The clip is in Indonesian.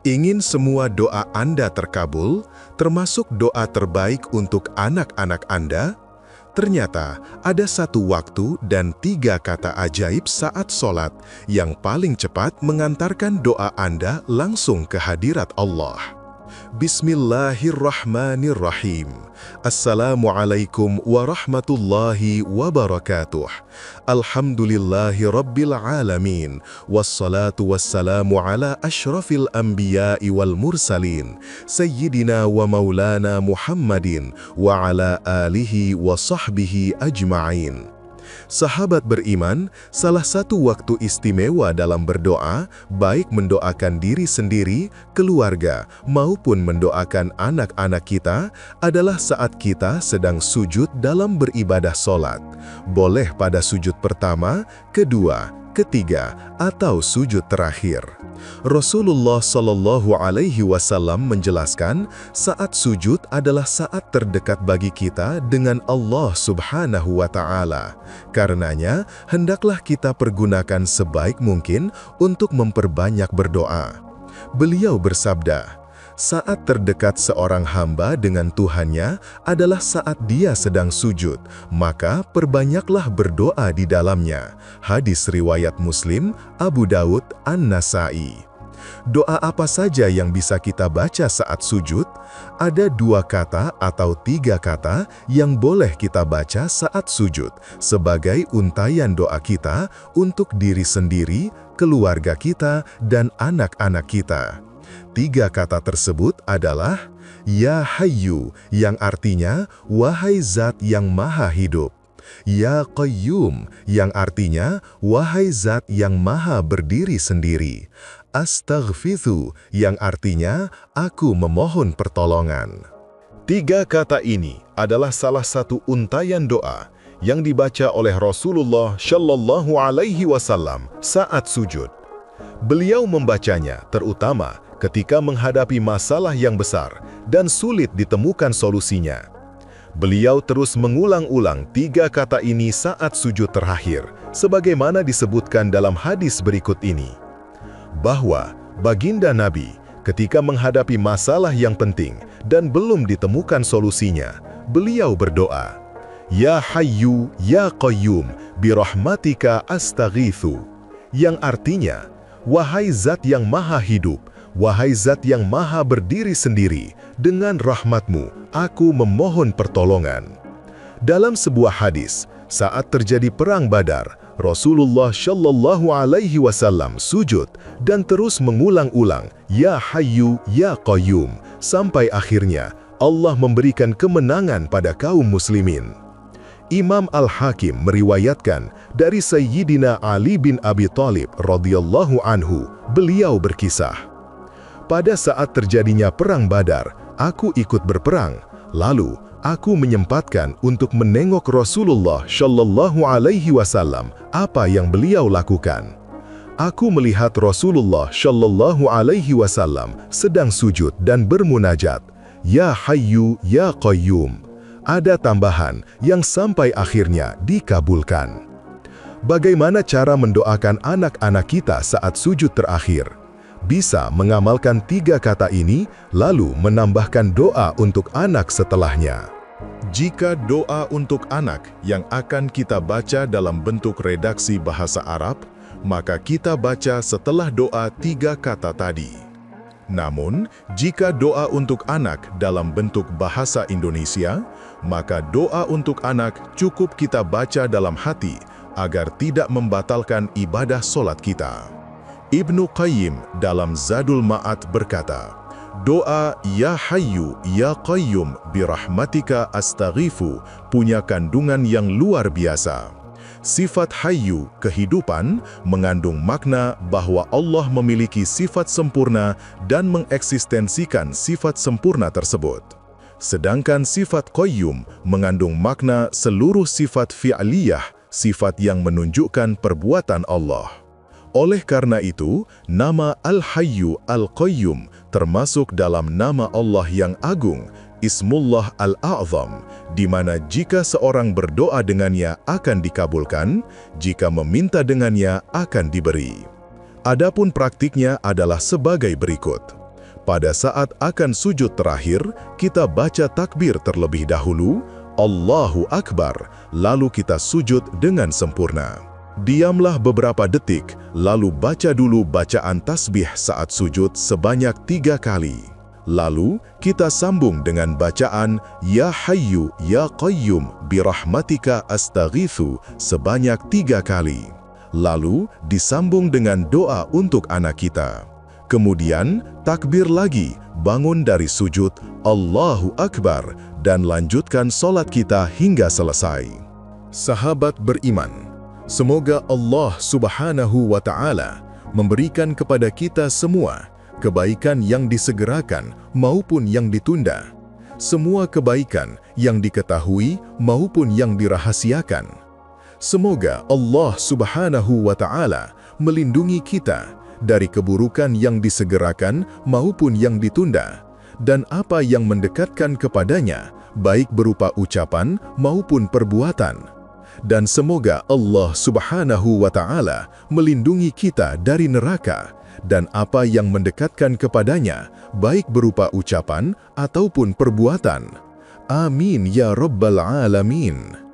Ingin semua doa Anda terkabul, termasuk doa terbaik untuk anak-anak Anda? Ternyata ada satu waktu dan 3 kata ajaib saat sholat yang paling cepat mengantarkan doa Anda langsung ke hadirat Allah. Bismillahirrahmanirrahim. Assalamualaikum warahmatullahi wabarakatuh. Alhamdulillahi rabbil alamin. Wassalatu wassalamu ala ashrafil anbiya'i wal mursalin. Sayyidina wa maulana Muhammadin wa ala alihi wa sahbihi ajma'in. Sahabat beriman, salah satu waktu istimewa dalam berdoa, baik mendoakan diri sendiri, keluarga, maupun mendoakan anak-anak kita, adalah saat kita sedang sujud dalam beribadah sholat. Boleh pada sujud pertama, kedua, ketiga, atau sujud terakhir. Rasulullah Shallallahu Alaihi Wasallam menjelaskan, saat sujud adalah saat terdekat bagi kita dengan Allah Subhanahu wa Ta'ala. Karenanya, hendaklah kita pergunakan sebaik mungkin untuk memperbanyak berdoa. Beliau bersabda, saat terdekat seorang hamba dengan Tuhannya adalah saat dia sedang sujud, maka perbanyaklah berdoa di dalamnya. Hadis riwayat Muslim, Abu Daud, An-Nasai. Doa apa saja yang bisa kita baca saat sujud? Ada 2 kata atau 3 kata yang boleh kita baca saat sujud, sebagai untayan doa kita untuk diri sendiri, keluarga kita, dan anak-anak kita. 3 kata tersebut adalah Ya Hayyu, yang artinya wahai Zat yang Maha Hidup. Ya Qayyum, yang artinya wahai Zat yang Maha Berdiri Sendiri. Astaghfithu, yang artinya aku memohon pertolongan. 3 kata ini adalah salah satu untayan doa yang dibaca oleh Rasulullah Shallallahu Alaihi Wasallam saat sujud. Beliau membacanya terutama ketika menghadapi masalah yang besar dan sulit ditemukan solusinya. Beliau terus mengulang-ulang 3 kata ini saat sujud terakhir, sebagaimana disebutkan dalam hadis berikut ini. Bahwa baginda Nabi ketika menghadapi masalah yang penting dan belum ditemukan solusinya, beliau berdoa, Ya Hayyu, Ya Qayyum, birahmatika astaghithu, yang artinya, wahai Zat yang Maha Hidup, wahai Zat yang Maha Berdiri Sendiri, dengan rahmatmu, aku memohon pertolongan. Dalam sebuah hadis, saat terjadi Perang Badar, Rasulullah Shallallahu Alaihi Wasallam sujud dan terus mengulang-ulang, Ya Hayyu, Ya Qayyum, sampai akhirnya Allah memberikan kemenangan pada kaum muslimin. Imam Al-Hakim meriwayatkan dari Sayyidina Ali bin Abi Thalib radhiyallahu anhu, beliau berkisah, pada saat terjadinya Perang Badar, aku ikut berperang, lalu aku menyempatkan untuk menengok Rasulullah Shallallahu Alaihi Wasallam apa yang beliau lakukan. Aku melihat Rasulullah Shallallahu Alaihi Wasallam sedang sujud dan bermunajat, Ya Hayyu, Ya Qayyum. Ada tambahan yang sampai akhirnya dikabulkan. Bagaimana cara mendoakan anak-anak kita saat sujud terakhir? Bisa mengamalkan 3 kata ini, lalu menambahkan doa untuk anak setelahnya. Jika doa untuk anak yang akan kita baca dalam bentuk redaksi bahasa Arab, maka kita baca setelah doa 3 kata tadi. Namun, jika doa untuk anak dalam bentuk bahasa Indonesia, maka doa untuk anak cukup kita baca dalam hati agar tidak membatalkan ibadah sholat kita. Ibnu Qayyim dalam Zadul Ma'ad berkata, doa Ya Hayyu, Ya Qayyum, birahmatika astaghithu punya kandungan yang luar biasa. Sifat Hayyu, kehidupan, mengandung makna bahwa Allah memiliki sifat sempurna dan mengeksistensikan sifat sempurna tersebut. Sedangkan sifat Qayyum mengandung makna seluruh sifat fi'liyah, sifat yang menunjukkan perbuatan Allah. Oleh karena itu, nama Al-Hayyu Al-Qayyum termasuk dalam nama Allah yang agung, Ismullah Al-A'zam, di mana jika seorang berdoa dengannya akan dikabulkan, jika meminta dengannya akan diberi. Adapun praktiknya adalah sebagai berikut. Pada saat akan sujud terakhir, kita baca takbir terlebih dahulu, Allahu Akbar, lalu kita sujud dengan sempurna. Diamlah beberapa detik, lalu baca dulu bacaan tasbih saat sujud sebanyak 3 kali. Lalu, kita sambung dengan bacaan Ya Hayyu Ya Qayyum birahmatika astaghitsu sebanyak 3 kali. Lalu, disambung dengan doa untuk anak kita. Kemudian, takbir lagi, bangun dari sujud, Allahu Akbar, dan lanjutkan sholat kita hingga selesai. Sahabat beriman, semoga Allah Subhanahu wa Ta'ala memberikan kepada kita semua kebaikan yang disegerakan maupun yang ditunda, semua kebaikan yang diketahui maupun yang dirahasiakan. Semoga Allah Subhanahu wa Ta'ala melindungi kita dari keburukan yang disegerakan maupun yang ditunda, dan apa yang mendekatkan kepadanya, baik berupa ucapan maupun perbuatan. Dan semoga Allah Subhanahu wa Ta'ala melindungi kita dari neraka, dan apa yang mendekatkan kepadanya, baik berupa ucapan ataupun perbuatan. Amin ya Rabbal Alamin.